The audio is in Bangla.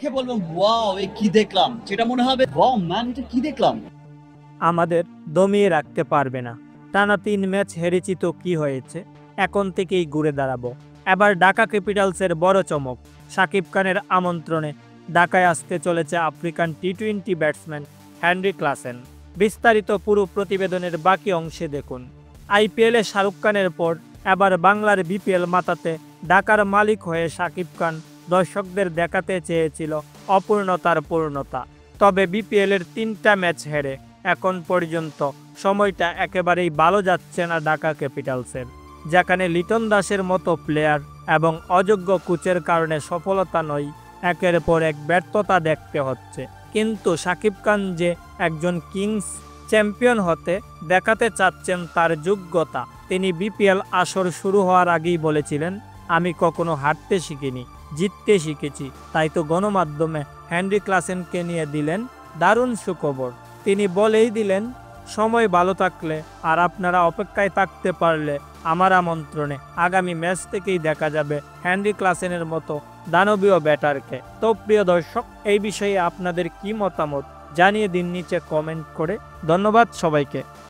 দেখে বলবেন ওয়াও এ কি দেখলাম, যেটা মনে হবে ওয়াও ম্যান এটা কি দেখলাম। আমাদের দমিয়ে রাখতে পারবে না। টানা ৩ ম্যাচ হেরেছি তো কি হয়েছে, এখন থেকেই ঘুরে দাঁড়াবো। এবার ঢাকা ক্যাপিটালসের বড় চমক, শাকিব খানের আমন্ত্রণে ঢাকায় আসতে চলেছে আফ্রিকান টি-20 ব্যাটসম্যান হেনরি ক্লাসেন। বিস্তারিত পুরো প্রতিবেদনের বাকি অংশে দেখুন। আইপিএলে শাহরুখ খানের পর এবার বাংলার বিপিএল মাতাতে ঢাকার মালিক হয়ে শাকিব খান দর্শকদের দেখাতে চেয়েছিল অপূর্ণতার পূর্ণতা। তবে বিপিএলের ৩টা ম্যাচ হেরে এখন পর্যন্ত সময়টা একেবারেই ভালো যাচ্ছে না ঢাকা ক্যাপিটালসের, যেখানে লিটন দাসের মতো প্লেয়ার এবং অযোগ্য কোচের কারণে সফলতা নয়, একের পর এক ব্যর্থতা দেখতে হচ্ছে। কিন্তু শাকিব খান যে একজন কিংস চ্যাম্পিয়ন হতে দেখাতে চাচ্ছেন তার যোগ্যতা। তিনি বিপিএল আসর শুরু হওয়ার আগেই বলেছিলেন, আমি কখনো হারতে শিখিনি, জিততে শিখেছি। তাই তো গণমাধ্যমে হেনরি ক্লাসেনকে নিয়ে দিলেন দারুণ সুখবর। তিনি বলেই দিলেন, সময় ভালো থাকলে আর আপনারা অপেক্ষায় থাকতে পারলে আমার আমন্ত্রণে আগামী ম্যাচ থেকেই দেখা যাবে হেনরি ক্লাসেনের মতো দানবীয় ব্যাটারকে। তো প্রিয় দর্শক, এই বিষয়ে আপনাদের কি মতামত জানিয়ে দিন নিচে কমেন্ট করে। ধন্যবাদ সবাইকে।